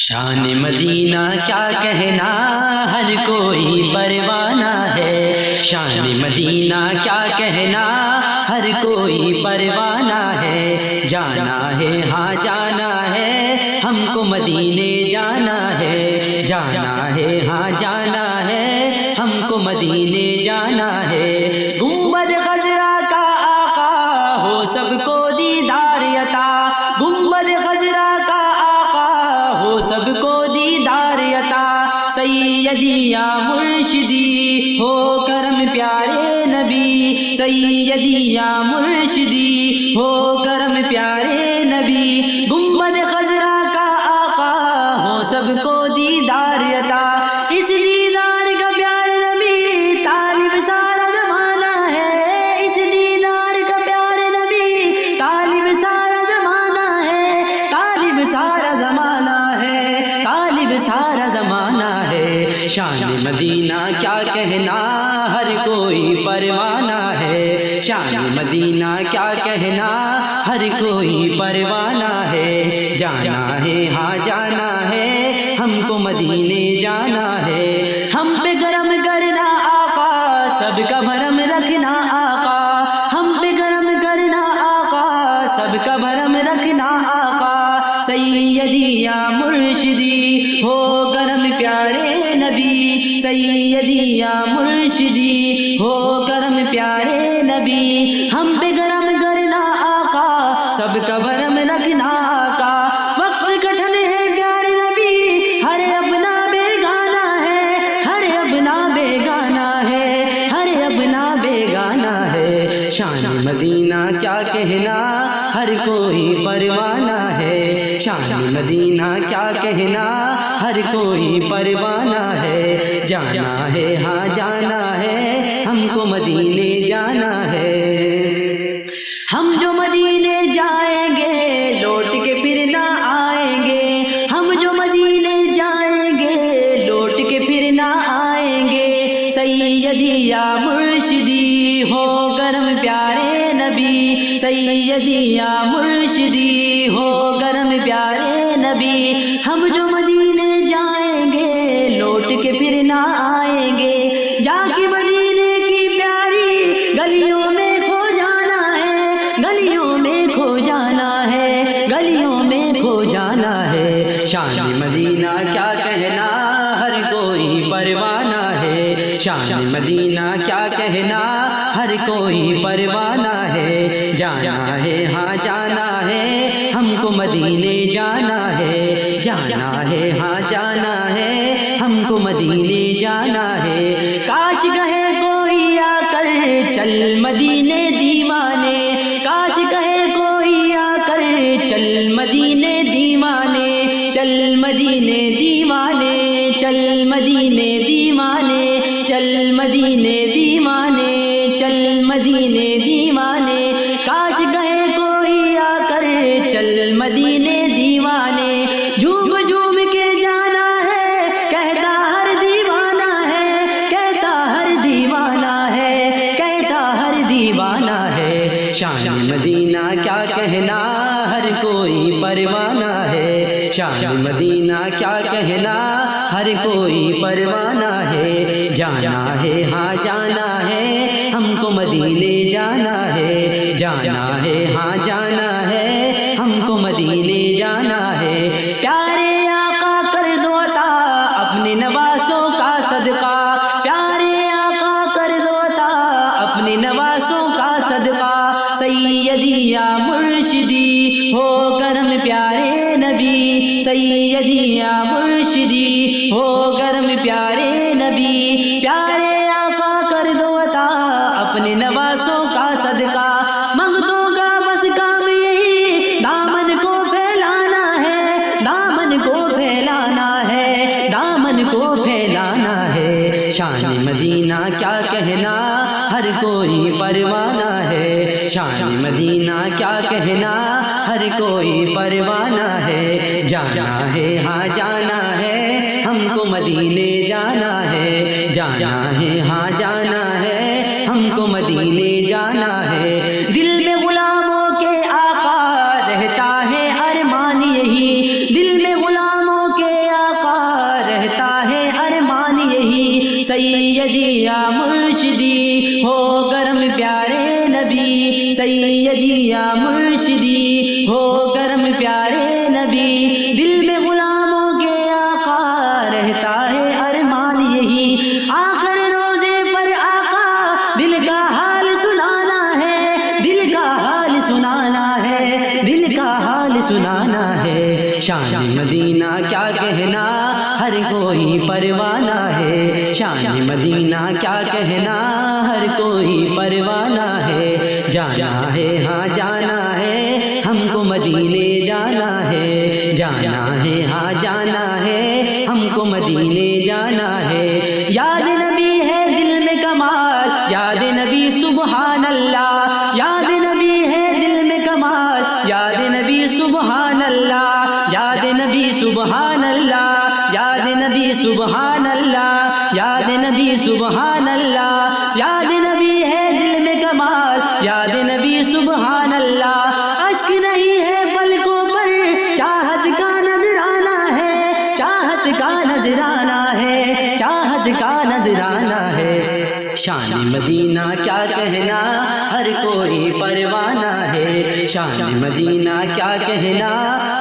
شان مدینہ کیا کہنا ہر کوئی پروانہ ہے، شان مدینہ کیا کہنا ہر کوئی پروانہ ہے، جانا ہے ہاں جانا ہے ہم کو مدینے جانا ہے، جانا ہے ہاں جانا ہے ہم کو مدینے جانا ہے۔ گنبد خضرا کا آقا ہو سب کو دیدار عطا، گنبد خضرا کا آقا ہو سب کو دیدار عطا، سیدی یا مرشدی ہو کرم پیارے نبی، سیدی یا مرشدی ہو کرم پیارے نبی، گنبد خضرا کا آقا ہو سب کو دیدار عطا، اس دیدار کا پیارے نبی طالب سارا زمانہ ہے، اس دیدار کا پیارے نبی طالب سارا زمانہ ہے، طالب سارا زمانہ ہے، طالب سارا زمانہ ہے۔ شان مدینہ کیا کہنا ہر کوئی پروانہ ہے، شان مدینہ کیا کہنا ہر کوئی پروانہ ہے، جانا ہے ہاں جانا ہے ہم کو مدینے جانا ہے، ہم پہ کرم کرنا آقا سب کا بھرم رکھنا آقا، ہم پہ کرم کرنا آقا سب کا بھرم رکھنا آقا، سیدی یا مرشدی ہو کرم پیارے نبی، سیدی یا مرشدی ہو کرم پیارے نبی، ہم پہ کرم کرنا آقا سب کا بھرم رکھنا آقا، وقت کٹھن ہے پیارے نبی ہر اپنا بیگانہ ہے، ہر اپنا بیگانہ ہے، ہر اپنا بیگانہ ہے۔ شان مدینہ کیا کہنا ہر کوئی پروانہ ہے، شان مدینہ کیا کہنا ہر کوئی پروانہ ہے، جانا ہے ہاں جانا ہے ہم کو مدینے جانا ہے، ہم جو مدینے جائیں گے لوٹ کے پھر نہ آئیں گے، ہم جو مدینے جائیں گے لوٹ کے پھر نہ آئیں گے، سیدی یا مرشدی ہو کرم پیارے نبی، سیدی یا مرشدی ہو کرم پیارے نبی، ہم جو مدینے جائیں گے لوٹ کے پھر نہ آئیں گے، جا کے مدینے کی پیاری گلیوں میں کھو جانا ہے، گلیوں میں کھو جانا ہے، گلیوں میں کھو جانا ہے۔ شان مدینہ کیا کہنا ہر کوئی پروانہ ہے، شان مدینہ کیا کہنا ہر کوئی پروانہ ہے، جانا ہے ہاں جانا ہے ہم کو مدینے جانا ہے، جانا ہے ہاں جانا ہے ہم کو مدینے جانا ہے، کاش کہے کوئی آ کر چل مدینے دیوانے، کاش کہے کوئی آ کر چل مدینے دیوانے، چل مدینے دیوانے، چل مدینے دیوانے، چل مدینے دیوانے، چل مدینے دیوانے، کاش کہے کوئی آ کر چل مدینے دیوانے، جھوم جھوم کے جانا ہے کہتا ہر دیوانہ ہے، کہتا ہر دیوانہ ہے، کہتا ہر دیوانہ ہے۔ شان مدینہ کیا کہنا ہر کوئی پروانہ ہے، شان مدینہ کیا کہنا ہر کوئی پروانہ ہے، جانا ہے ہاں جانا ہے ہم کو مدینے جانا ہے، جانا ہے ہاں جانا ہے ہم کو مدینے جانا ہے، پیارے آقا کر دو عطا اپنے نواسوں کا صدقہ، پیارے آقا کر دو عطا اپنے نواسوں کا صدقہ، سیدی یا مرشدی ہو کرم پیارے نبی، سیدی یا مرشدی ہو کرم پیارے نبی، پیارے آقا کر دو عطا اپنے نواسوں کا صدقہ، منگتوں کا بس کام یہی دامن کو پھیلانا ہے، دامن کو پھیلانا ہے، دامن کو پھیلانا ہے۔ شان مدینہ کیا کہنا ہر کوئی پروانہ ہے، شان مدینہ کیا کہنا ہر کوئی پروانہ ہے، جانا ہے ہاں جانا ہے ہم کو مدینے جانا ہے، جانا ہے ہاں جانا ہے ہم کو مدینے جانا ہے، دل میں غلاموں کے آقا رہتا ہے ارمان یہی، دل میں غلاموں کے ہو گرم پیارے نبی سیدی یا مرشدی ہو گرم پیارے نبی دل میں غلاموں کے آقا رہتا ہے ارمان یہی آخر روزے پر آقا دل کا حال سنانا ہے دل کا حال سنانا ہے دل کا حال سنانا ہے شان مدینہ کیا کہنا ہر کوئی پروانہ ہے شان مدینہ کیا کہنا ہر کوئی پروانہ ہے جانا ہے ہاں جانا ہے ہم کو مدینے جانا ہے جانا ہے ہاں جانا ہے ہم کو مدینے جانا ہے یاد نبی ہے دل میں کمال یاد نبی سبحان اللہ یاد نبی ہے دل میں کمال یاد نبی سبحان اللہ یاد نبی سبحان اللہ یاد نبی سبحان اللہ یاد نبی سبحان اللہ یاد نبی ہے دل میں کمال یاد نبی سبحان اللہ اشک نہیں ہے پلکوں پر چاہت کا نذرانہ ہے چاہت کا نذرانہ ہے چاہت کا نذرانہ ہے شان مدینہ کیا کہنا ہر کوئی پروانہ ہے شان مدینہ کیا کہنا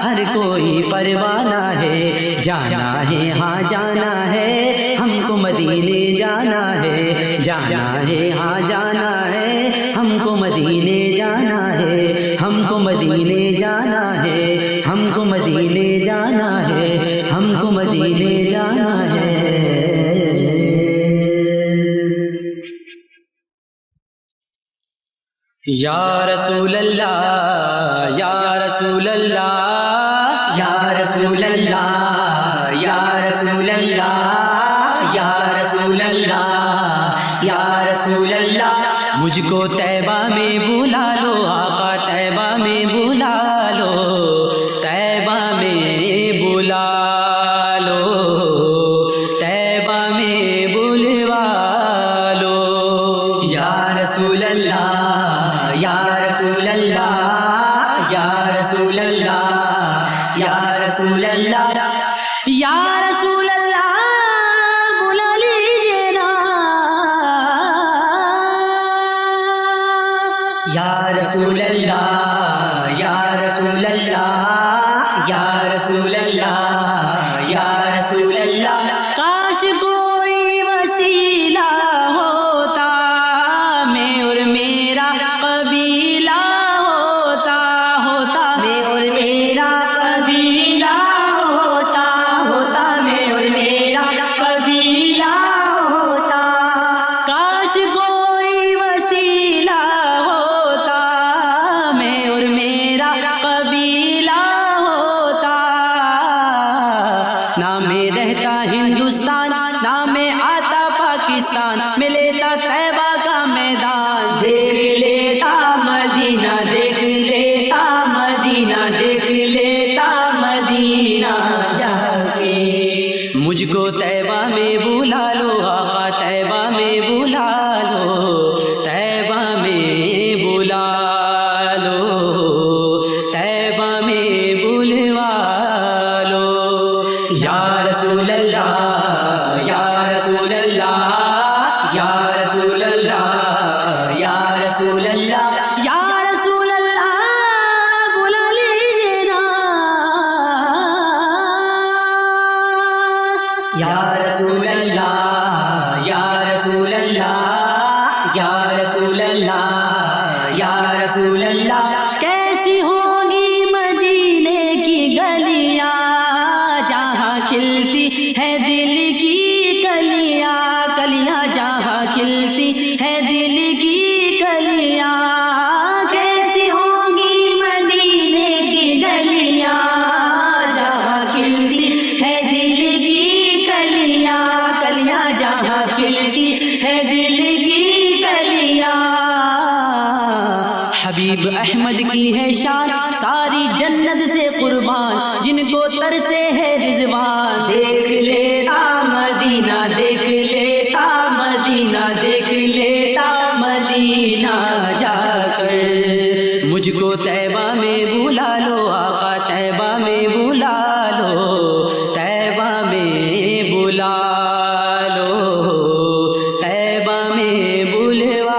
ہر کوئی پروانہ ہے جانا ہے ہاں جانا ہے ہم کو مدینے جانا ہے جانا ہے ہاں جانا ہے ہم کو مدینے جانا ہے ہم کو مدینے جانا ہے ہم کو مدینے جانا ہے ہم کو مدینے جانا ہے یا رسول اللہ یا رسول اللہ یا رسول اللہ یا رسول اللہ یا رسول اللہ یا رسول اللہ مجھ کو طیبہ میں بلا لو آقا طیبہ میں بلا لو طیبہ میں بلا لو طیبہ میں بلوا لو یا رسول اللہ یا رسول اللہ یا رسول اللہ یا رسول اللہ یا رسول اللہ بلا لیجیے نا یا رسول اللہ یا رسول اللہ یا رسول اللہ یا رسول اللہ کاش کوئی وسیلہ ہوتا میں اور میرا قبیلہ ہوتا ہوتا میں اور میرا قبیلہ ہوتا ہوتا میں اور میرا قبیلہ ہوتا کاش کوئی وسیلہ ہوتا میں اور میرا قبیلہ ہوتا نہ میں رہتا ہندوستان نہ میں آتا پاکستان میں لیتا طیبہ کا میدان دیکھ لیتا مدینہ دیکھ لیتا مدینہ دیکھ لیتا مدینہ جا کے مجھ کو طیبہ میں بلا لو آقا طیبہ میں بلا لو طیبہ میں بلا لو طیبہ میں بلوا لو یا رسول اللہ یا رسول اللہ یا رسول اللہ یا رسول اللہ یا رسول اللہ بلا لیجیے نا یا رسول اللہ یا رسول اللہ یا رسول اللہ یا رسول اللہ کیسی ہوگی مدینے کی گلیاں جہاں کھلتی ہے دل کی کلیاں کلیاں جہاں کھلتی ہے دل کی کلیاں کیسی ہوں گی مدینے کی گلیاں جہاں کھلتی ہے دل کی کلیاں کلیاں جہاں کھلتی ہے دل کی کلیاں حبیب احمد کی ہے شان ساری جنت سے قربان جن کو ترسے ہے رضوان دیکھ لیتا مدینہ دیکھ لیتا مدینہ دیکھ لیتا مدینہ جا کر مجھ کو طیبہ میں بلا لو آقا طیبہ میں بلا لو طیبہ میں بلا لو طیبہ میں بلوا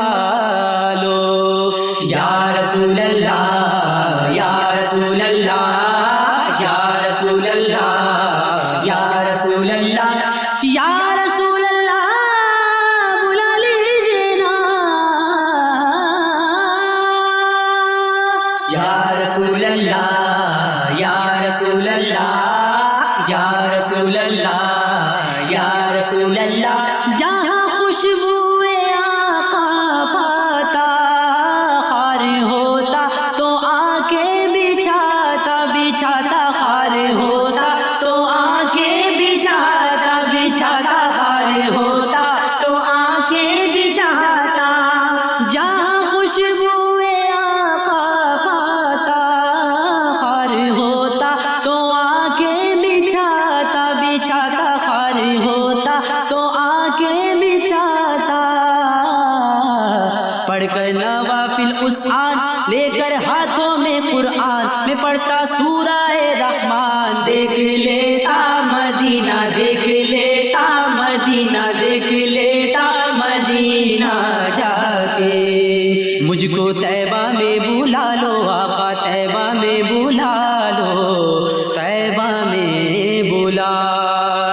پڑھ کر نوافل اس آن لے کر ہاتھوں میں قرآن میں پڑھتا سورہ رحمان دیکھ لیتا مدینہ دیکھ لیتا مدینہ دیکھ لیتا مدینہ جا کے مجھ کو طیبہ میں بلا لو آقا طیبہ میں بلا لو طیبہ میں بلا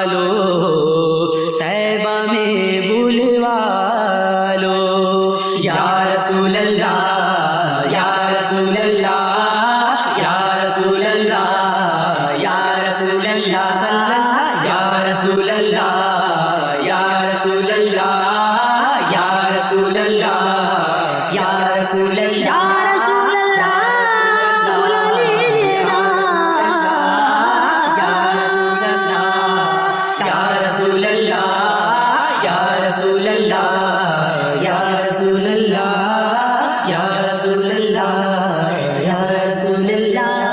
لو طیبہ میں بلوا لو یا رسول اللہ یا رسول اللہ یا رسول اللہ یا رسول اللہ صلی اللہ یا رسول اللہ یا رسول اللہ یا رسول اللہ یا رسول اللہ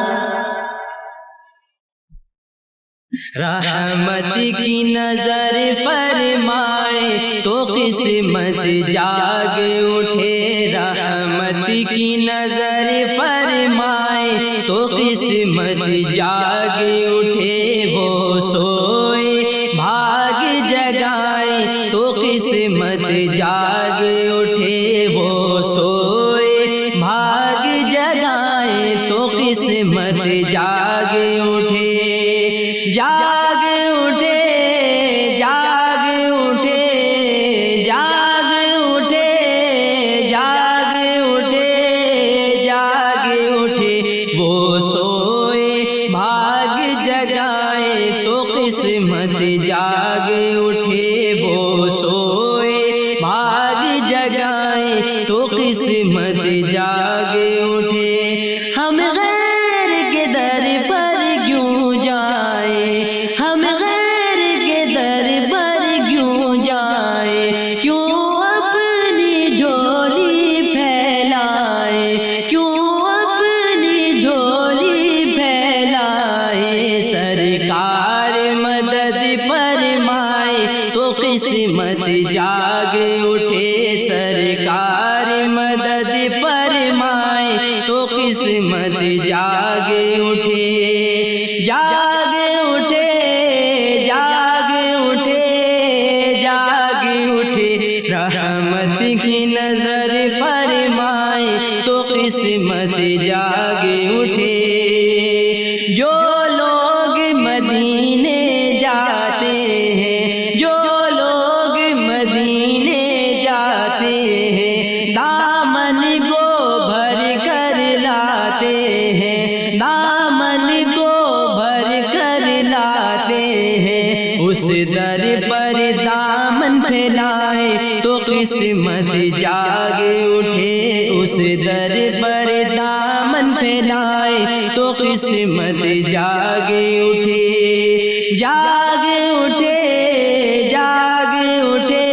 رحمت کی نظر فرمائے تو قسمت جاگ اٹھے رحمت کی نظر فرمائے تو قسمت جاگ اٹھے وہ سوئے بھاگ جگائے تو قسمت جاگ اٹھے وہ سوئے بھاگ جگائے تو قسمت جاگ اٹھے جاگ اٹھے جاگ اٹھے جاگ اٹھے جاگ اٹھے جاگ اٹھے وہ سوئے بھاگ جگائے تو قسمت جاگ اٹھے وہ سوئے بھاگ جگائے تو قسمت جاگ اٹھے ہم غیر کے در پر کیوں جائے ہم غیر کے در پر کیوں جائے کیوں اپنی جھولی پھیلائے کیوں اپنی جھولی پھیلائے سرکار مدد فرمائے تو قسمت جاگ اٹھے سرکار مدد فرمائے تو قسمت جاگ اٹھے جاگ اٹھے جاگ اٹھے جاگ اٹھے رحمت کی نظر فرمائے تو قسمت جاگ اٹھے جو لوگ مدینے جاتے ہیں جو لوگ مدینے جاتے ہیں دامن کو بھر کر لاتے ہیں دامن کو بھر کر لاتے ہیں اس در پر دامن پھیلائے تو قسمت جاگ اٹھے اس در پر دامن پھیلائے تو قسمت جاگ اٹھے جاگ اٹھے جاگ اٹھے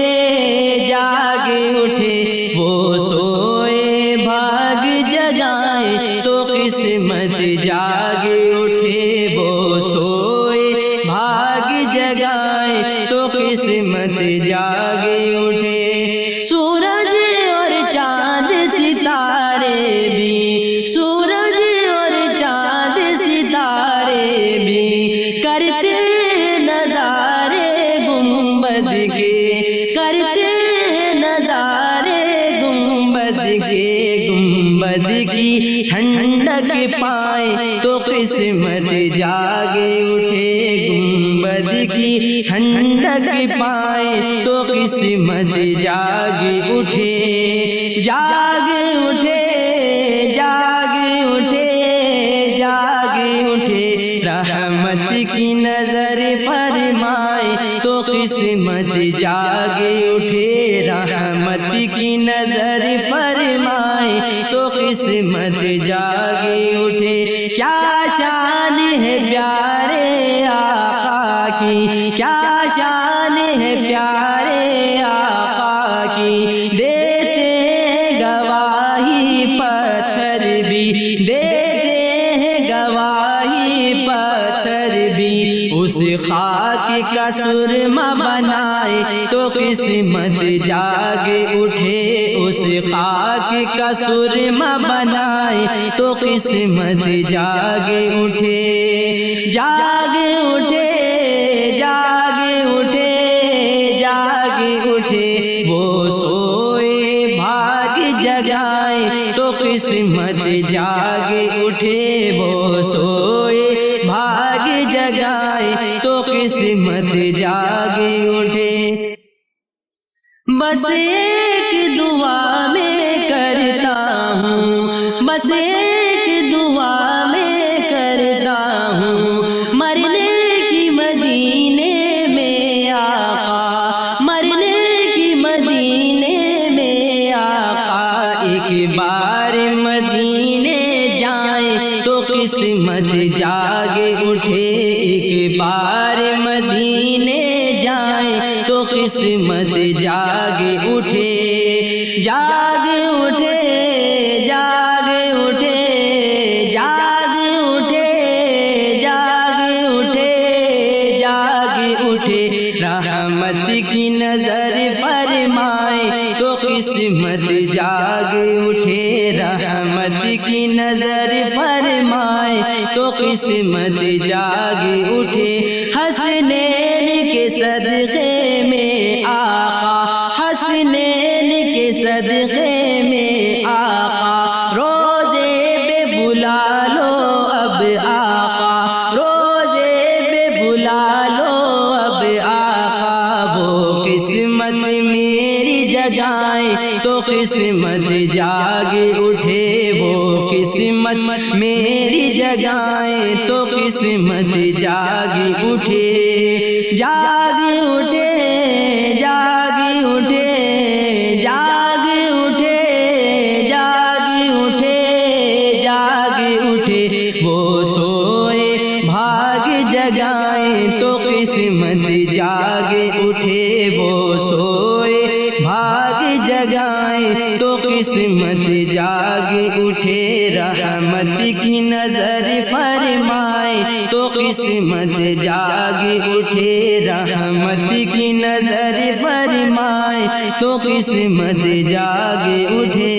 جاگ اٹھے وہ سوئے بھاگ جگائے تو قسمت جاگ اٹھے وہ سوئے بھاگ جگائے تو قسمت جاگ اٹھے سورج اور چاند ستارے بھی سورج اور چاند ستارے بھی کرتے نظارے گنبد کے کرتے نظارے گنبد کے گنبد کی ٹھنڈک پائے تو قسمت جاگ اٹھے گنبد کی ٹھنڈک پائے تو قسمت جاگ اٹھے جاگ اٹھے جاگ اٹھے جاگ اٹھے رحمت کی نظر فرمائے تو قسمت جاگ اٹھے رحمت کی نظر فرمائے تو قسمت جاگ اٹھے کیا شان ہے پیارے آقا کی کیا شان ہے پیارے آقا کی دیتے گواہی پتھر بھی دیتے گواہی پتھر بھی اس خاک کا سرما بنائے تو قسمت جاگ اٹھے اس خاک کا سرما بنائے تو قسمت جاگ اٹھے جاگ اٹھے جاگ اٹھے جاگ اٹھے وہ سوئے بھاگ جگائے تو قسمت جاگ اٹھے وہ سوئے بھاگ جگائے تو قسمت جاگ اٹھے بس ایک دعا میں کرتا ہوں بس ایک دعا میں کرتا ہوں مرنے کی مدینے میں آقا مرنے کی مدینے میں آقا ایک بار مدینے جائیں تو قسمت جاگ اٹھے ایک بار مدینے جائیں تو قسمت جاگ اٹھے جاگ اٹھے جاگ اٹھے جاگ اٹھے جاگ اٹھے جاگ اٹھے رحمت کی نظر فرمائے تو قسمت جاگ اٹھے رحمت کی نظر فرمائے تو قسمت جاگ اٹھے حسنین کے صدقے میں آقا حسنین کے صدقے میں آقا روزے پہ بلا لو اب آقا روزے پہ بلا لو اب آقا وہ قسمت میری جگائیں تو قسمت جاگ اٹھے وہ قسمت میری جگائیں تو قسمت جاگ اٹھے جاگ اٹھے جاگ اٹھے جاگ اٹھے جاگ اٹھے جاگ اٹھے وہ سوئے بھاگ جگائیں تو قسمت جاگ اٹھے وہ سوئے بھاگ جگائیں تو قسمت جاگ اٹھے رحمت کی نظر فرمائے تو قسمت جاگ اٹھے رحمت کی نظر فرمائے تو قسمت جاگ اٹھے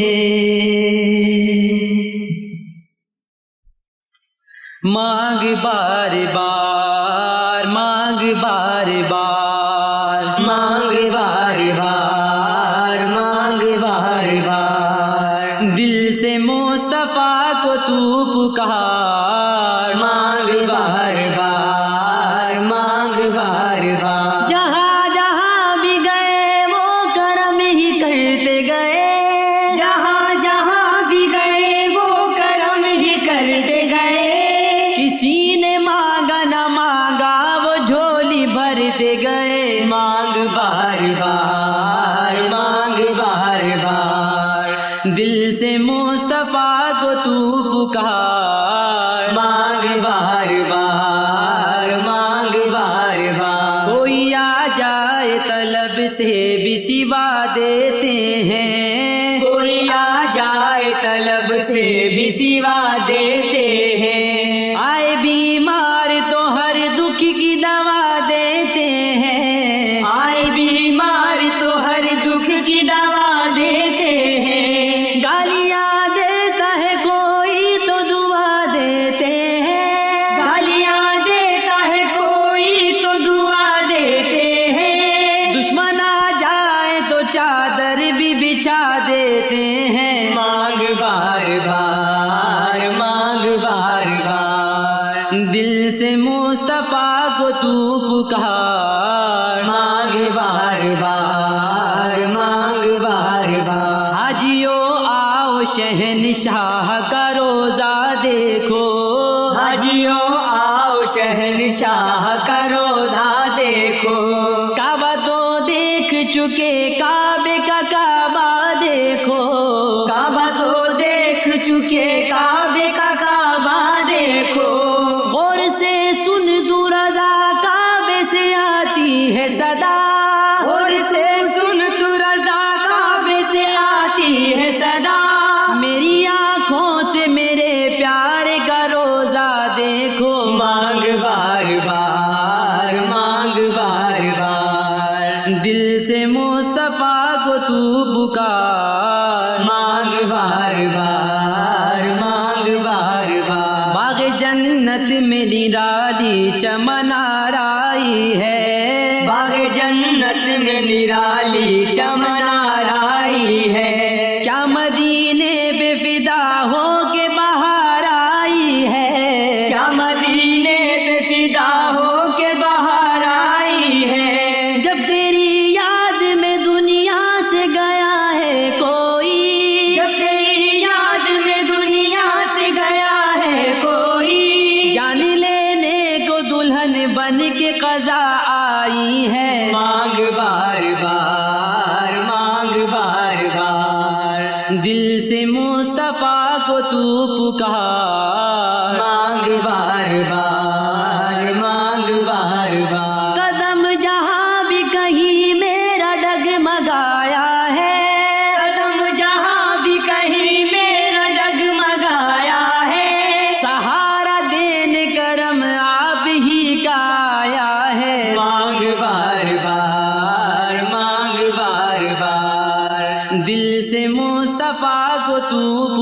مانگ بار بار مانگ بار بار مانگ بار بار مانگ بار بار دل سے مصطفیٰ کو تو پکار مانگ بار بار مانگ بار بار جہاں جہاں بھی گئے وہ کرم ہی کرتے گئے جہاں جہاں بھی گئے وہ کرم ہی کرتے گئے کسی نے مانگا نہ مانگا وہ جھولی بھرتے گئے مانگ بار بار مانگ بار بار دل سے مصطفیٰ کو تو پکار مانگ بار بار مانگ بار بار کوئی آ جائے طلب سے بھی سوا دیتے ہیں کوئی آ جائے طلب سے بھی سوا دیتے ہیں آئے بیمار تو ہر دکھ کی دوا دیتے ہیں آئے بیمار تو ہر دکھ کی دوا دیتے ہیں گالیاں دیتا ہے کوئی تو دعا دیتے ہیں گالیاں دیتا ہے کوئی تو دعا دیتے ہیں دشمن آ جائے تو چادر بھی بچھا دیتے ہیں مانگ بار بار مانگ بار بار دل سے مصطفیٰ کو تو پکار مانگ بار بار مانگ بار بار حاجیو آؤ شہنشاہ کا روزہ دیکھو حاجیو آؤ شہنشاہ کا روزہ دیکھو کعبہ تو دیکھ چکے کعبے کا کعبہ دیکھو کعبہ تو دیکھ چکے کعبے کا کعبہ دیکھو غور سے سن تو رضا کعبے سے آتی ہے صدا اور سے سن تو رضا کعبے سے آتی ہے صدا میری آنکھوں سے میرے پیارے کا روزہ دیکھو مانگ بار بار مانگ بار بار دل سے مصطفیٰ کو تو پکار بار بار مانگ بار بار باغ جنت میں نرالی چمن آرائی ہے باغ جنت میں نرالی چمن آرائی ہے کیا مدینے بے فدا ہو کے بہار آئی ہے کیا مدینے پہ فدا ہو کے بہار آئی ہے جب تیری یاد میں دنیا سے گیا ہے کوئی جب تیری یاد میں دنیا سے گیا ہے کوئی جان لینے کو دلہن بن کے قضا آئی ہے مانگ بار بار مانگ بار بار دل سے مصطفیٰ کو تو پکار مانگ بار بار مانگ بار بار قدم جہاں بھی کہیں میرا ڈگمگایا ہے قدم جہاں بھی کہیں میرا ڈگمگایا ہے سہارا دینے کرم آپ ہی کا آیا ہے مانگ بار بار مانگ بار بار دل سے مصطفیٰ کو تو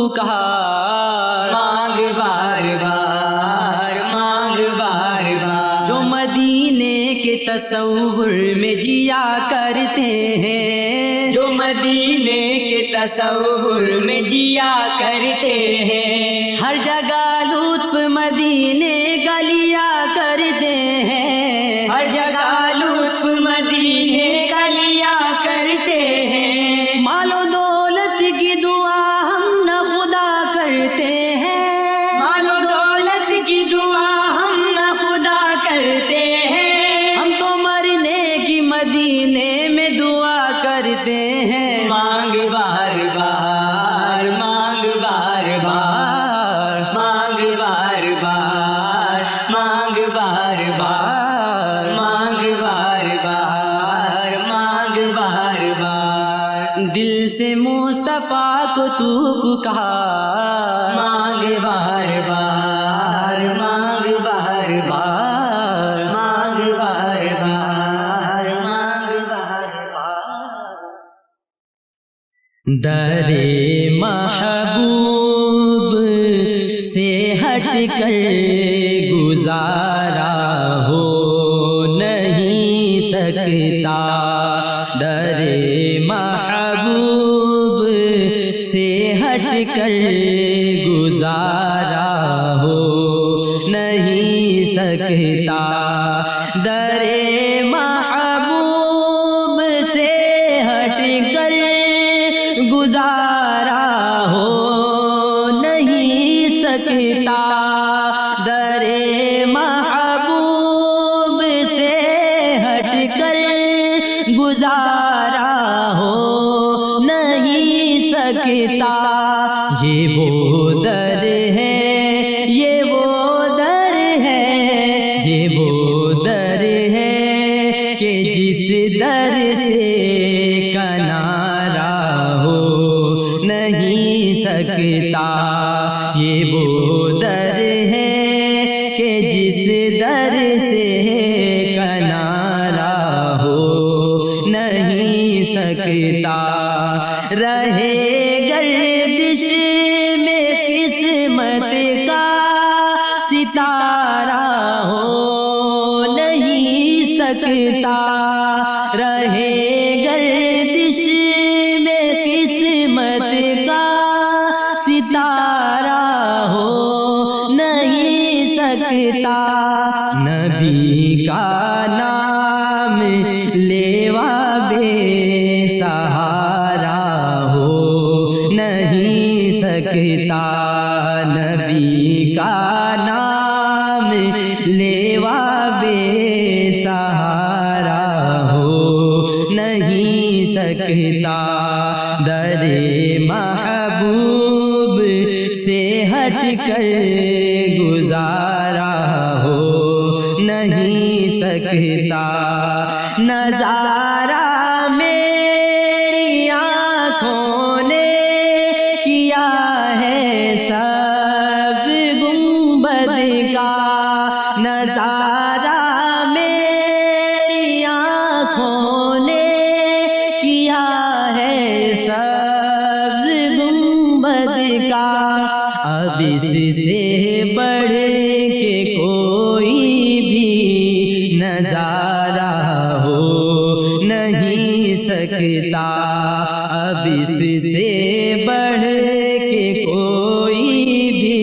پکار مانگ بار بار مانگ بار بار جو مدینے کے تصور میں جیا کرتے ہیں جو مدینے کے تصور میں جیا کرتے ہیں ہر جگہ لطف مدینے کا لیا کرتے ہیں ہر جگہ لطف مدینے کا لیا کرتے ہیں مال و دولت کی دعا ہم نہ خدا کرتے ہیں مال و دولت کی دعا ہم نہ خدا کرتے ہیں ہم تو مرنے کی مدینے میں دعا کرتے ہیں مانگ بار بار مانگ بار بار مانگ بار بار مانگ بار بار مانگ بار بار مانگ بار بار دل سے مصطفیٰ کو تو پکار مانگ بار بار مانگ بار بار مانگ بار بار مانگ بار بار در محبوب سے ہٹ کر گزارا ہو نہیں سکتا در محبوب سے ہٹ کر گزارا ہو نہیں سکتا در محبوب سے ہٹ کر گزارا ہو نہیں سکتا در محبوب سے ہٹ کر گزارا ہو نہیں سکتا یہ وہ در ہے یہ وہ در ہے یہ وہ در ہے کہ جس در سے کنارا ہو نہیں سکتا یہ وہ در ہے کہ جس در سے کنارا ہو نہیں سکتا رہے گردش میں قسمت کا ستارہ ہو نہیں سکتا رہے گردش میں قسمت کا ستارہ ہو نہیں سکتا نبی کا نام لیوا بے سہارا ہو نہیں سکتا نبی کا نام لیوا بے سہارا ہو نہیں سکتا در محبوب سے ہٹ کر گزارا ہو نہیں سکتا نظارہ میری آنکھوں نے کیا ہے سبز گنبد کا نظارہ میری آنکھوں نے کیا ہے سبز گنبد محمد کا اب اس سے بڑھ کے کوئی بھی نظارہ ہو نہیں سکتا، اب اس سے بڑھ کے کوئی بھی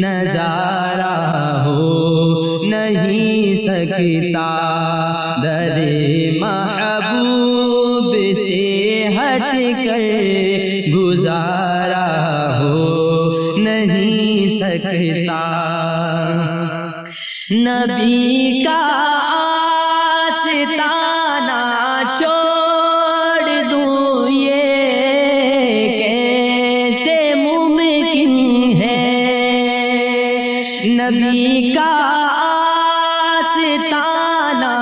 نظارہ ہو نہیں سکتا، در محبوب سے ہٹ کر گزارا ہو نہیں سکتا۔ نبی کا آستانہ چھوڑ دوں یہ کیسے ممکن ہے، نبی کا آستانہ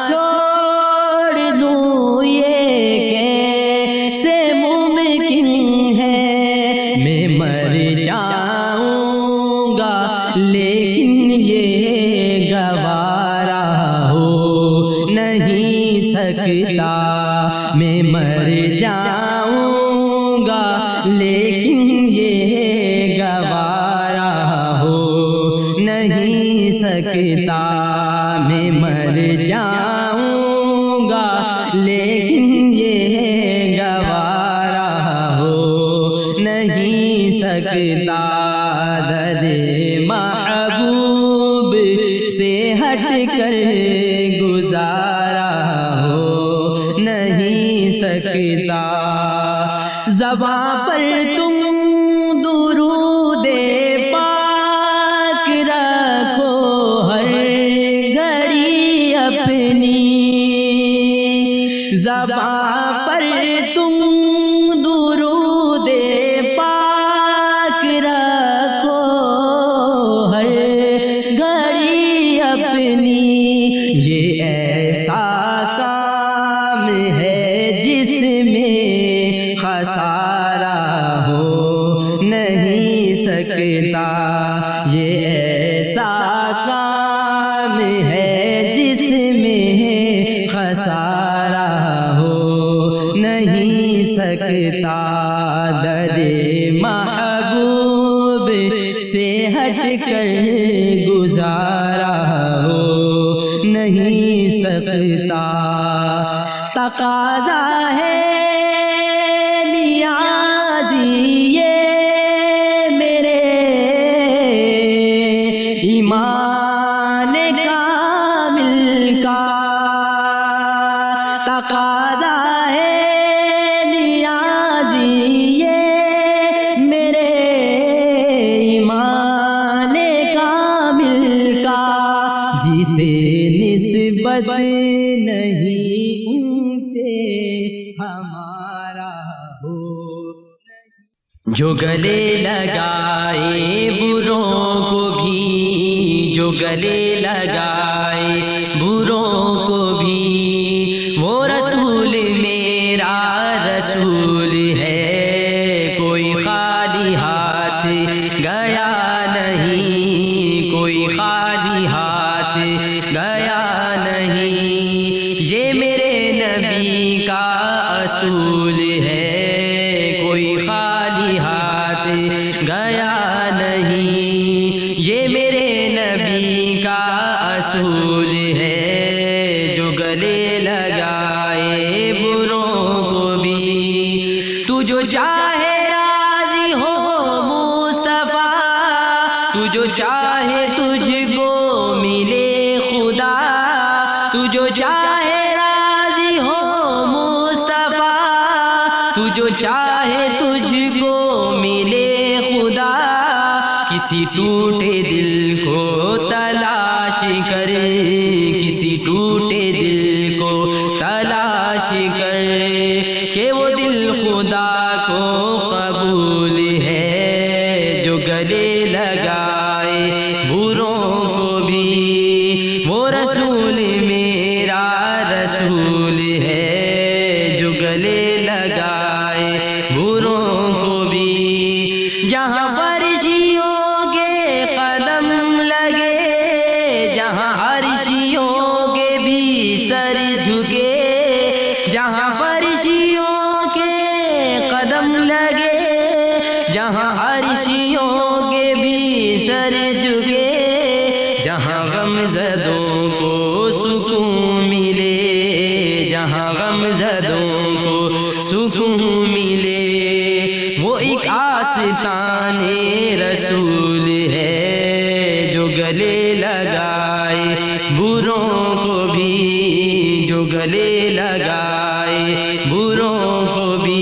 چھوڑ دوں یہ کیسے ممکن ہے، میں مر جاؤں گا لیکن یہ گوارا ہو نہیں سکتا، میں مر جاؤں گا لیکن یہ گوارا ہو نہیں سکتا، میں مر جاؤں گا لیکن یہ گوارا ہو نہیں سکتا، در محبوب سے ہٹ کر گزارا ہو نہیں سکتا۔ زباں پر تم درود پاک رکھو ہر گھڑی اپنی، زباں پر تم درود پاک رکھو ہر گھڑی اپنی، یہ ایسا کام ہے جس میں خسارہ ہو نہیں سکتا، یہ ایسا کام ہے جس میں خسارہ ہو نہیں سکتا، در محبوب سے ہٹ کر گزارا ہو نہیں سکتا۔ تقاضا ہے نیازی یہ میرے ایمان کامل کا، تقاضا ہے نیازی یہ میرے ایمان کامل کا، جسے نسبت نہیں ان سے ہمارا ہو، جو گلے لگائے بروں کو بھی، جو گلے لگائے بروں کو بھی، وہ رسول میرا رسول ہے، کوئی خالی ہاتھ گیا نہیں، کوئی خالی ہاتھ گیا نہیں، یہ میرے نبی کا اصول ہے، کوئی خالی ہاتھ گیا نہیں، یہ میرے نبی کا اصول ہے، جو گلے لگائے بروں کو بھی، تو جو چاہے راضی ہو مصطفیٰ، تو جو چاہے تجھ کو ملے خدا، تو جو چاہے راضی ہو مصطفیٰ، تو جو چاہے تجھ کو ملے خدا، کسی ٹوٹے دل کو تلاش کر، کسی ٹوٹے دل کو تلاش کر، کہ وہ دل خدا کو قبول ہے، جو گلے لگائے بروں کو بھی، وہ رسول میرا رسول ہے، جو گلے لگائے بروں کو بھی، جہاں فرشتوں کے قدم لگے، جہاں عرشیوں کے بھی سر جھکے، جہاں فرشتوں کے قدم لگے، جہاں عرشیوں کے بھی سر جھکے، جہاں غم زدوں کو سکون ملے، جہاں غم زدوں کو سکون ملے، وہ ایک آستان رسول ہے جو گلے لگائے بروں کو بھی، جو گلے لگائے بروں کو بھی،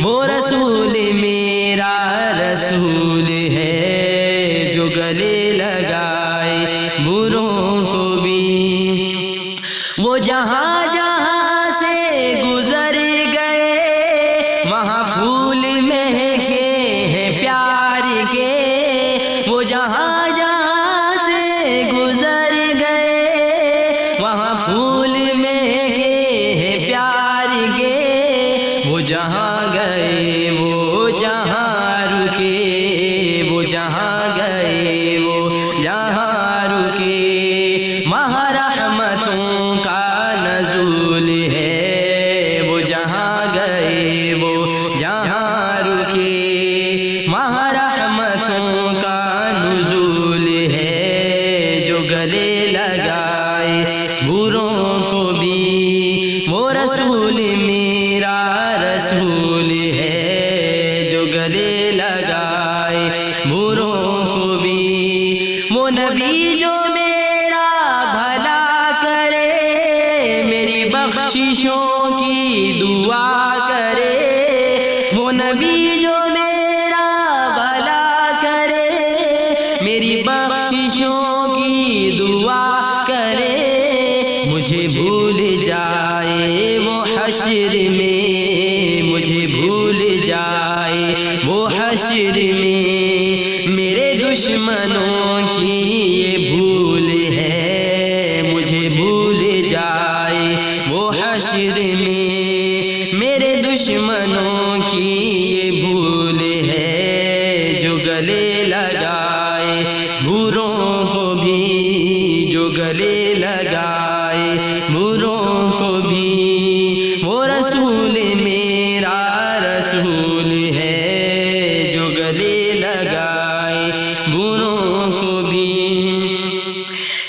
وہ رسول میرا رسول ہے جو گلے لگائے بروں کو بھی، وہ جہاں جہاں سے گزر گئے وہاں پھول مہکے ہیں پیار کے، وہ جہاں جہاں سے گزر گئے وہاں پھول مہکے ہیں پیار کے، وہ جہاں گئے وہ جہاں رکے، وہ جہاں گئے وہ جہاں رکے، وہاں رحمتوں کا نزول ہے، وہ جہاں گئے وہ جہاں رکے، وہاں رحمتوں کا نزول ہے جو گلے لگائے بروں کو بھی، وہ رسول میرا رسول ہے جو گلے لگائے بروں کو بھی، وہ نبی جو میرا بھلا کرے میری بخششوں کی دعا کرے، وہ نبی جو میرا بھلا کرے میری بخششوں کی دعا کرے، مجھے بھول جائے وہ حشر میں، مجھے بھول جائے وہ حشر میں، میرے دشمنوں کی یہ بھول ہے، مجھے بھول جائے وہ حشر میں، میرے دشمنوں کی یہ بھول ہے جو گلے لگائے بروں کو بھی، جو گلے لگائے بروں کو بھی، وہ رسول میرا رسول ہے جو گلے لگائے بروں کو بھی،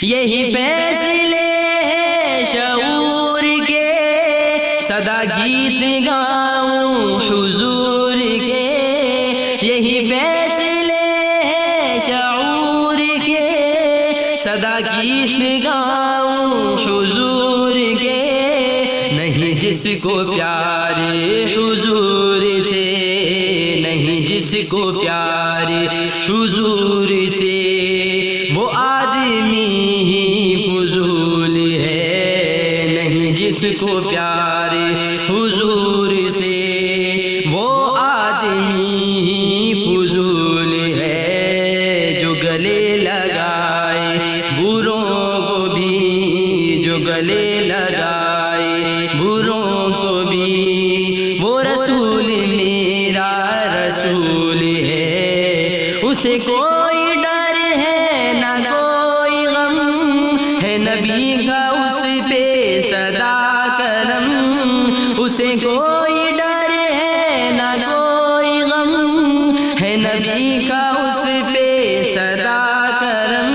یہی فیصلے ہیں شعور کے، صدا گیت گاؤں حضور کے، یہی فیصلے ہیں شعور کے، صدا گیت گاؤں حضور کے، نہیں جس کو پیار حضور سے، نہیں جس کو پیار حضور سے، وہ آدمی ہی فضول ہے، نہیں جس کو پیار حضور سے، وہ آدمی ہی فضول ہے جو گلے لگائے بروں کو بھی، جو گلے لگائے بروں کو بھی، وہ رسول میرا رسول ہے، اسے کوئی ڈر ہے نہ کوئی غم ہے، نبی کا اس پہ صدا کرم، اسے کوئی ڈر ہے نہ کوئی غم ہے، نبی کا اس پہ صدا کرم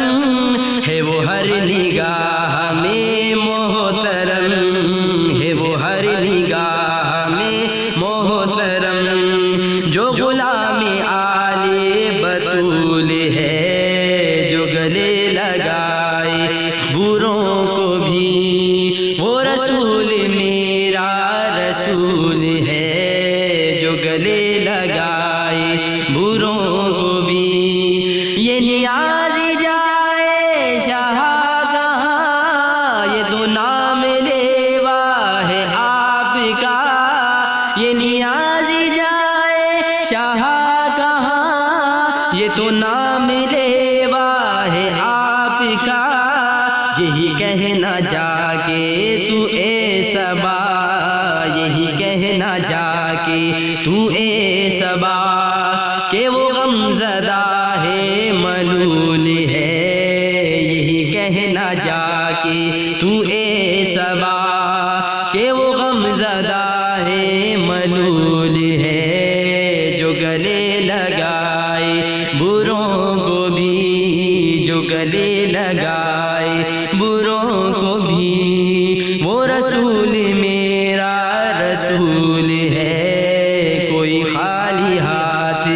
ہے، وہ ہر نگاہ میں محترم ہے، وہ ہر نگاہ میں محترم، جو غلام آل بطول ہے جو گلے لگائے بروں کو بھی، وہ رسول میرا رسول ہے جو گلے لگائے بروں کو بھی، یہ نیاز جائے شاہ کہاں، یہ تو نام لیوا ہے آپ کا، یہ نیاز جائے شاہ کہاں، یہ تو نام لیوا ہے آپ کا، یہی کہنا جا کے تو اے صبا، یہی کہنا جا کے تو اے صبا، کہ وہ غم زدہ ہے ملول ہے، یہی کہنا جا کے تو اے صبا، کہ وہ غم زدہ ہے ملول ہے جو گلے لگائے، بروں کو بھی جو گلے لگائے، بروں کو بھی، وہ رسول میرا رسول ہے، کوئی خالی ہاتھ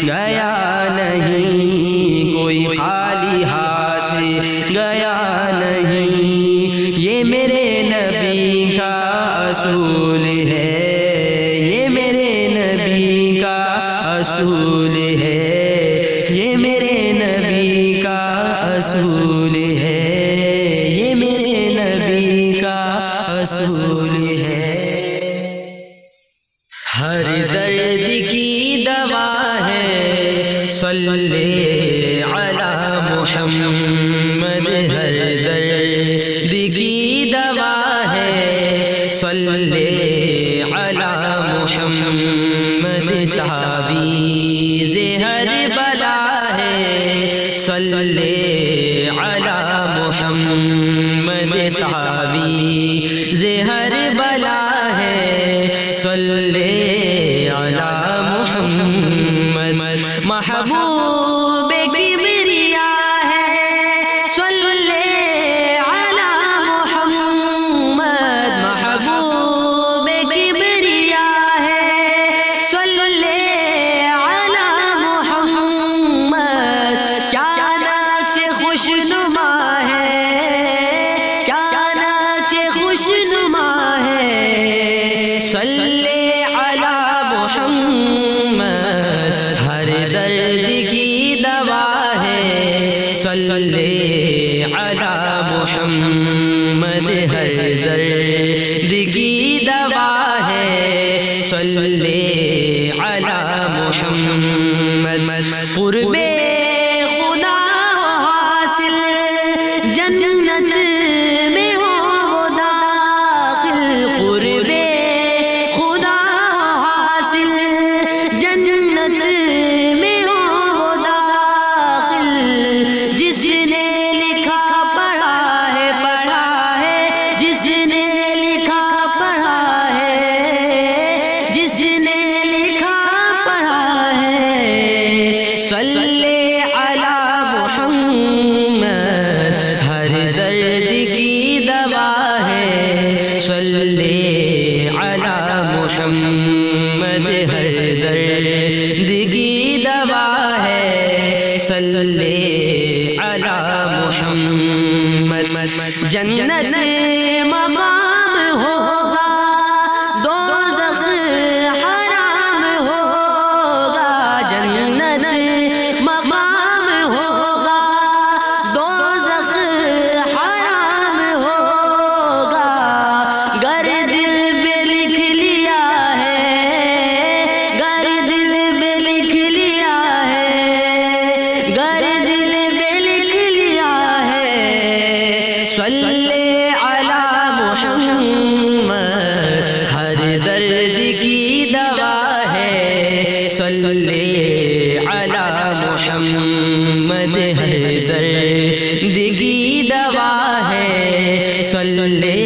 گیا نہیں، کوئی خالی ہاتھ گیا نہیں، یہ میرے نبی کا اصول ہے، یہ میرے نبی کا اصول ہے، یہ میرے نبی کا اصول ہے، یہ میرے نبی کا اصول ہے۔ ہر درد کی دوا ہے صلی علی محمد، ہر درد کی دوا ہے صلی علی محمد، تعویذ ہر بلا ہے صلی علی محمد، تعویذ ہر بلا ہے صلی علی محمد، محبوب کبریا ہے صلی علی محمد، محبوب کبریا ہے صلی علی محمد، کیا نقش خوشنما ہے، کیا نقش خوشنما ہے صلی علی محمد، ہر درد کی دوا ہے صلی علی محمد، ہر درد کی دوا ہے صلی علی محمد، قرب خدا حاصل جنت میں ہو داخل، قرب خدا حاصل جنت میں ہو داخل، جس نے لکھا پڑھا ہے، جس نے لکھا پڑھا ہے، جس نے لکھا پڑھا ہے صلی علی محمد، ہر درد کی دوا ہے صلی علی محمد، ہر درد کی دوا ہے صلی علی محمد، جنت مقام ہوگا، دوزخ حرام ہوگا، جنت مقام ہوگا، دوزخ حرام ہوگا، گر دل پہ لکھ لیا ہے، گر دل پہ لکھ لیا ہے، گر دل پہ لکھ لیا ہے صلی علی محمد، ہر درد کی دوا ہے صلی علی محمد، ہر درد کی دوا ہے صلی علی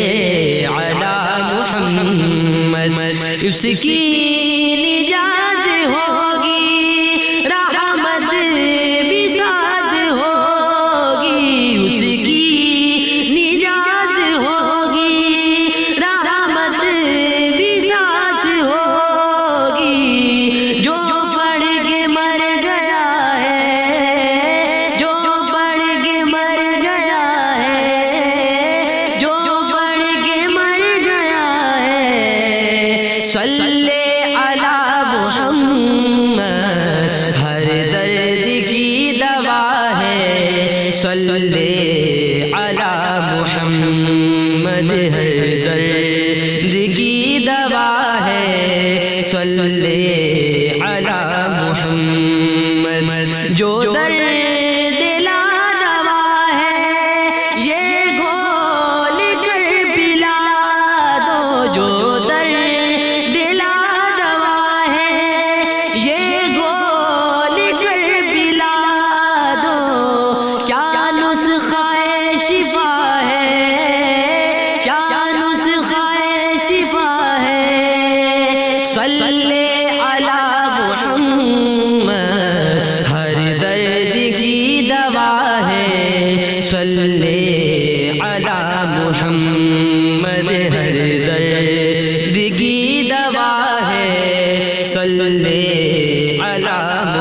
محمد، اس کی نجات ہوگی، رحمت بھی ساتھ ہوگی، اس کی نجات ہوگی، رحمت بھی ساتھ ہوگی، جو پڑھ کے مر گیا ہے، جو پڑھ کے مر گیا ہے، جو پڑھ کے مر گیا ہے صلی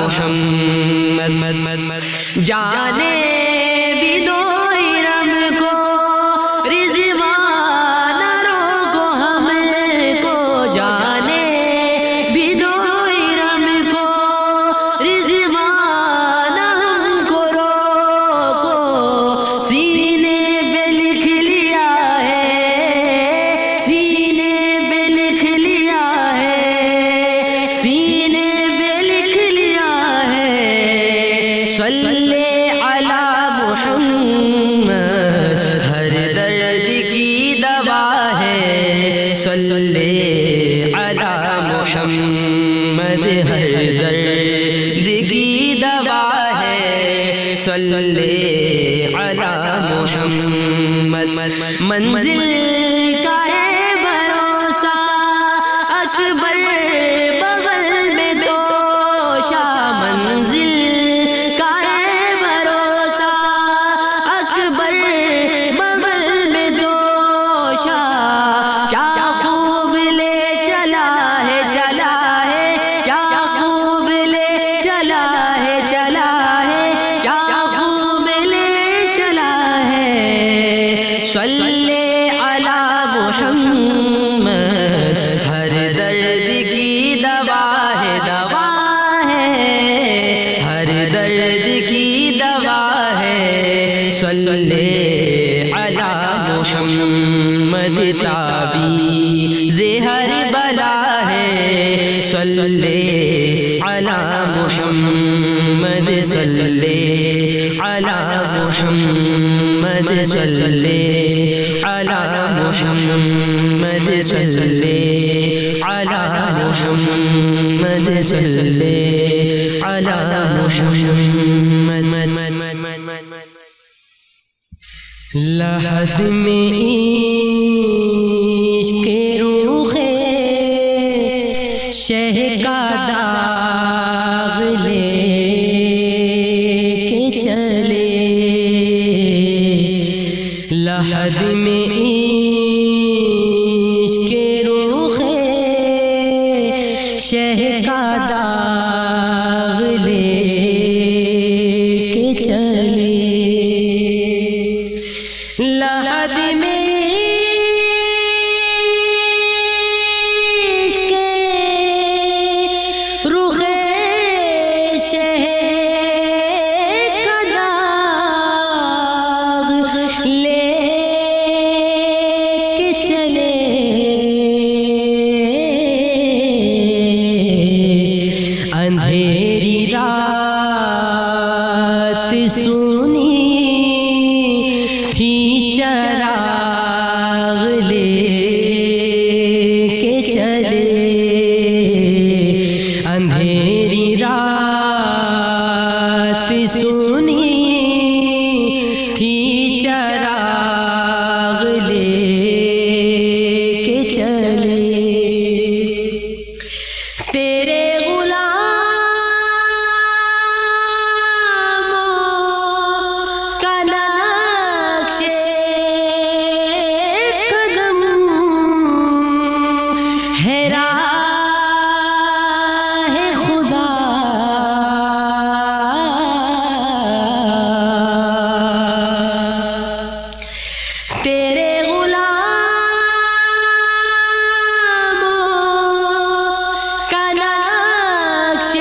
محمد جانے بھی دو ارم کو رضوان روکو ہم کو جانے بھی دو ارم کو رضوان ہم کو روکو سینے پہ لکھ لیا ہے سینے پہ لکھ لیا ہے سینے پہ لکھ لیا ہے صلی علی محمد ہر درد کی دوا ہے صلی علی محمد ہر درد کی دوا ہے صلی علی محمد منزل کا ہے بھروسہ اکبر بغل میں دوشا منزل کا ہے بھروسہ اکبر بغل میں دوشا کیا خوب لے چلا ہے کیا خوب لے چلا ہے کیا خوب لے چلا ہے صلی علی محمد ہر درد کی دوا ہے ہر درد کی دوا ہے صلی علی محمد تعویذ ہر بلا ہے صلی علی محمد صلی علی محمد صلی علی محمد صلی علی محمد صلی علی محمد لحد میں عشق روح شہ کا داغ لے کے چلے لحد میں عشق روح شہ کا داغ لے کے چلے لحد میں عشق رخ شہ کا داغ لے کے چلے اندھیری رات سونی تھی چراغ لے کے چلے اندھیری رات سونی تھی چراغ لے کے چلے تیرے تیرے غلاموں کا نقش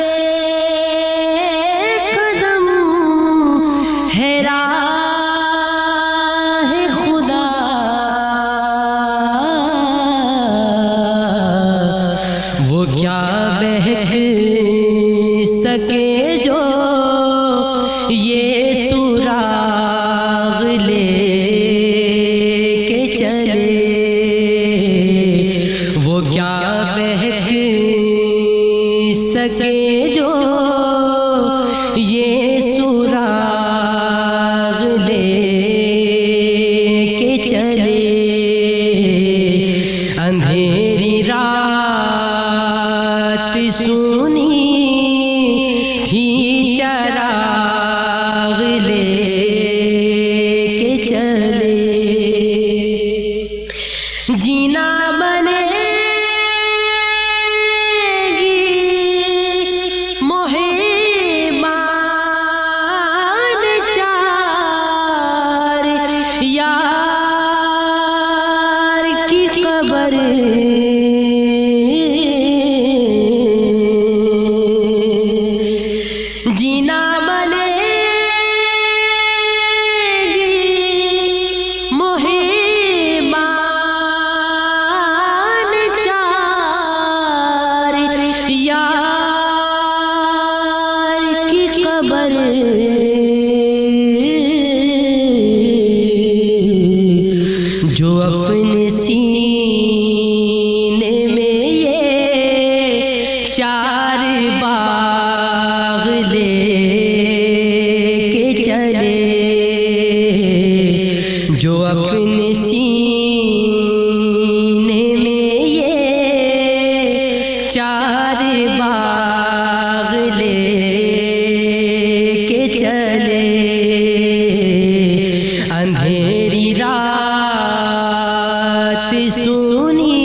قدم ہے راہ خدا وہ کیا بہک سکے جو یہ سراغ لے وہ کیا بہک سکے جو یہ سراغ لے کے چلے اندھیری رات سونی تھی چراغ لے پر جو اپنے سینے میں یہ چار باغ لے کے چلے، جو اپنے سینے میں یہ چار باغ لے کے چلے، اندھیری رات سونی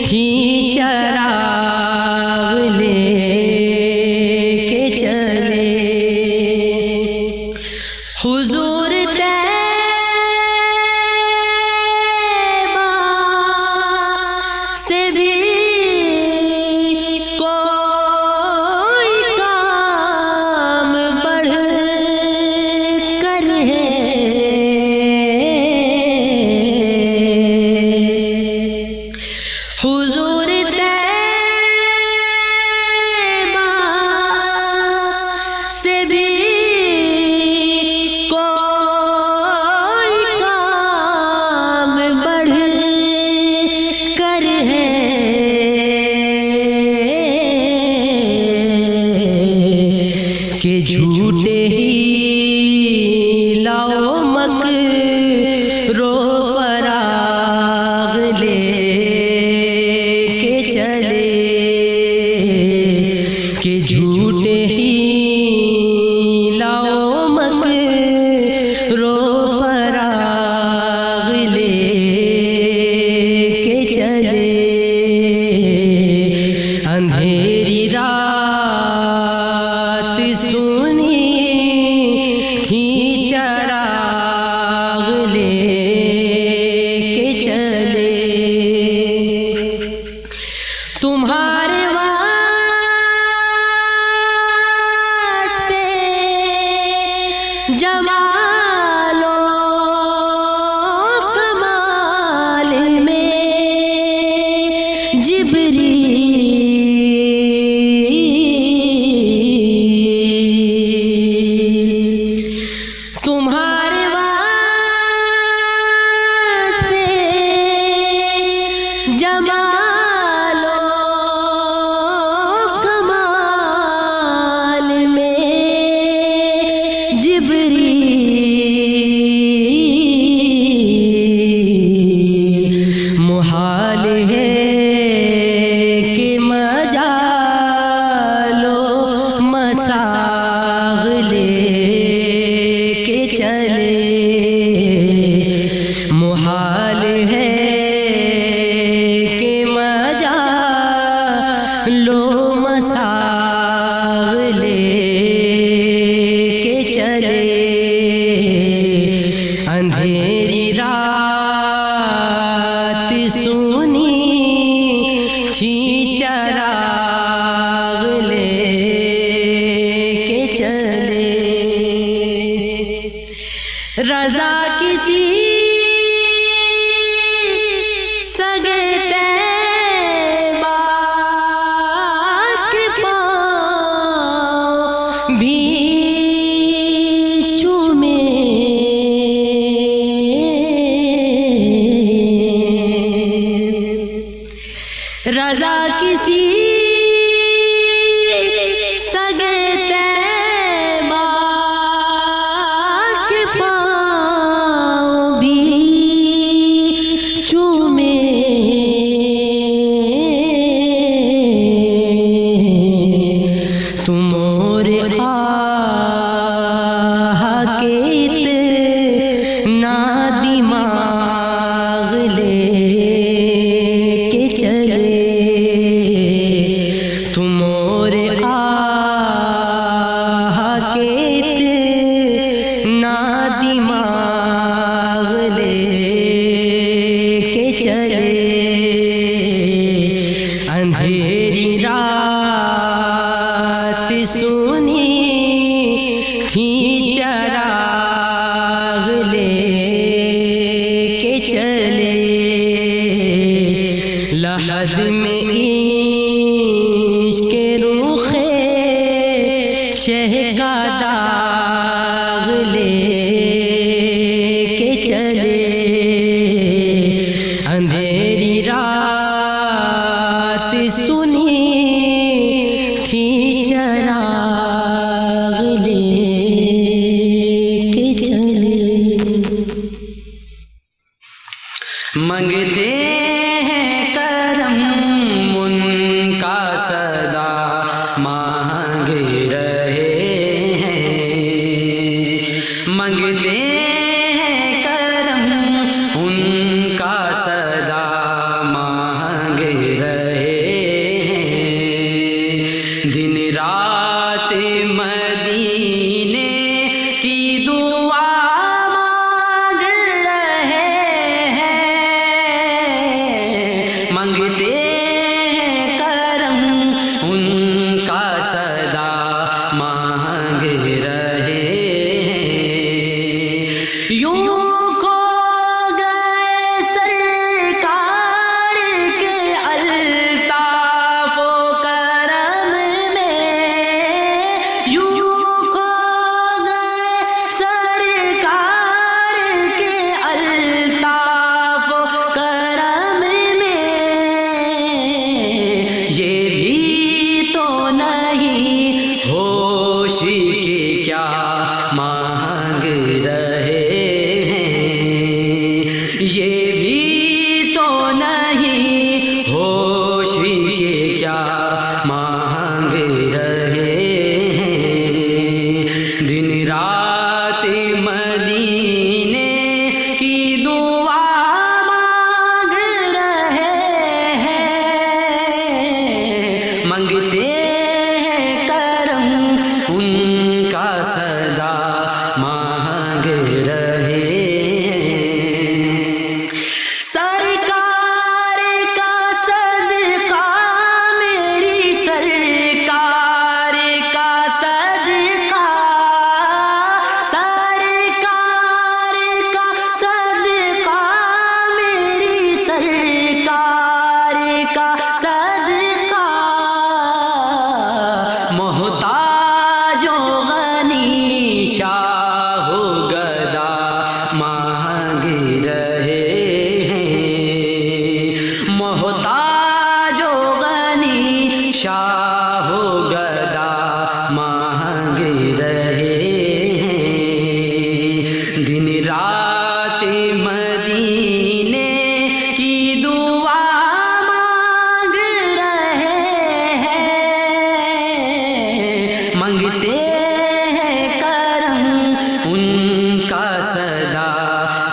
تھی چراغ لے کے چلے، حضور طیبہ سے بھی کوئی کام بڑھ کر ہے، حضور طیبہ سے بھی کوئی کام بڑھ کر ہے، کہ جھوٹے ہی لاؤ مکرو فراغ لے کے چلے، کہ جھوٹے ہی لاؤ مکرو فراغ لے کے چلے، اندھیری رات سونی تھی چراغ لے کے چلے، تمہارے واسطے جمال و کمال میں جبریل، تمہارے واسطے جمال و کمال میں جبریل، محال ہے کہ مجال و مساغ لے کے چلے، محال ہے کہ مجال و مساغ لے کے چلے، اندھیری رات سونی تھی چراغ لے کے چلے، رضا کسی سگے طیبہ کے پاؤں بھی چومے، رضا کسی سگے طیبہ کے پاؤں بھی چومے، تم اور آہ کے اتنا دماغ لے کے چلے، تم اور آہ کے اتنا دماغ لے کے چلے، اندھیری رات سونی تھی چراغ لے کے چلے، لحد میں عشق رخ شہ کا داغ لے کے چلے اندھیری رات سنی تھی چراغ لے کے چلے منگتے ہیں کرم ان کا سزا مانگ رہے ہیں منگتے ہیں کرم ان کا سزا مانگ رہے ہیں دن رات مدینے کی دعا مانگ رہے ہیں منگتے ہیں کرم ان کا صدا مانگ رہے ہیں یوں کھو گئے سرکار کے الطاف و کرم میں یوں کھو گئے سرکار کے الطاف و کرم میں یہ بھی تو نہیں ہوش کے کیا مانگ رہے ہیں یہ بھی تو نہیں ہوش کے کیا مانگ رہے ہیں دن رات مدینے کی دعا مانگ رہے ہیں منگتے ہیں کرم ان کا صدا مانگ رہے ہیں سرکار کا صدقہ میری سرکار کا صدقہ سرکار کا صدقہ میری سرکار کا صدقہ محتاج و غنی شاہ و گدا مانگ رہے ہیں محتاج و غنی شاہ و گدا مانگ رہے ہیں دن رات مدینے کی دعا مانگ رہے ہیں منگتے ہیں کرم ان کا صدا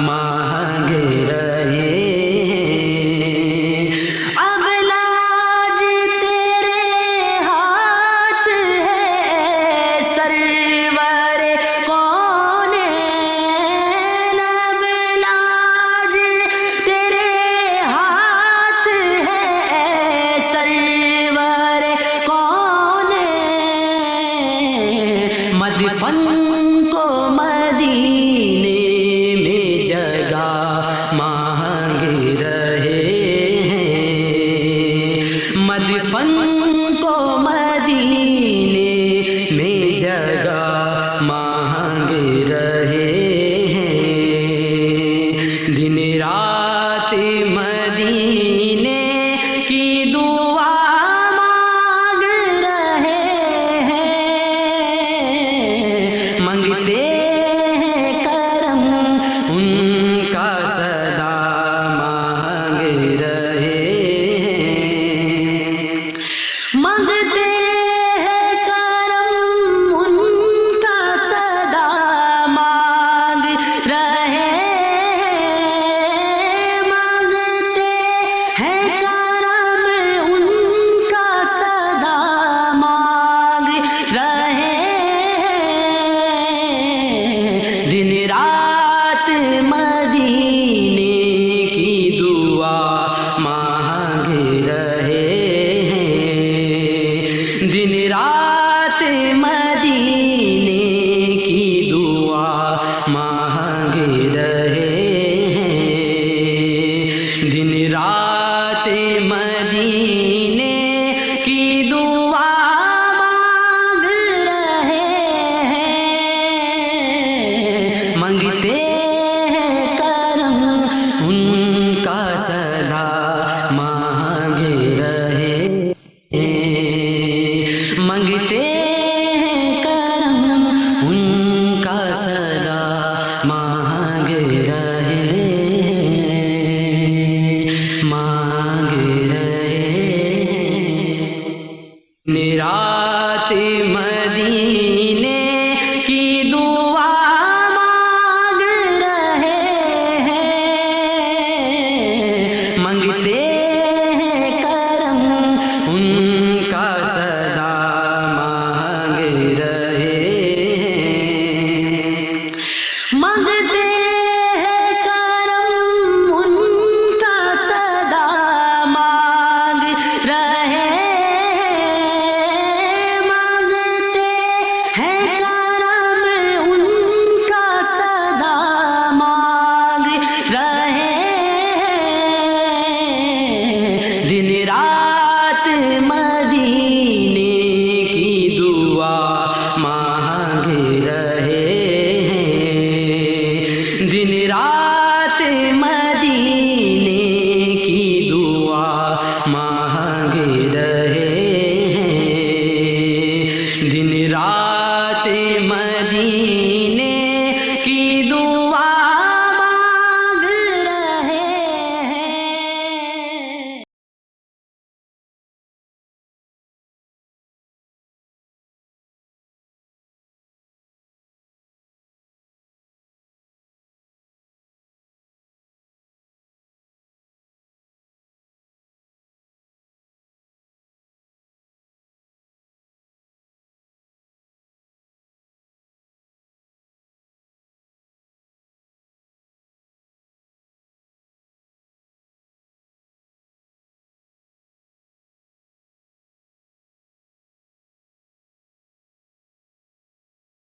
مانگ رہے ہیں اب لاج تیرے ہاتھ ہے سرور کونین اب لاج تیرے ہاتھ ہے سرور کونین مدفن کو مدینے میں جگہ مانگ رہے ہیں مدفن کو مدینے میں جگہ مانگ رہے ہیں دن رات مدینے کی دعا مانگ رہے ہیں منگتے ہیں کرم ان کا صدا مانگ رہے ہیں منگتے ہیں کرم ان کا صدا مانگ رہے ہیں منگتے ہیں کرم ان کا صدا مانگ رہے ہیں دن رات مدینے کی دعا مانگ رہے ہیں دن رات مدینے کی دعا مانگ رہے ہیں دن رات مدینے کی دعا مانگ رہے مدینے کی دعا مانگ رہے ہیں، منگتے ہیں کرم ان کا سدا مانگ رہے ہیں، منگتے ہیں کرم ان کا سدا مانگ رہے ہیں، منگتے ہیں کرم ان کا سدا مانگ رہے ہیں، دن رات مدینے کی دعا مانگ رہے ہیں، دن رات مدینے کی دعا مانگ رہے ہیں، دن رات مدینے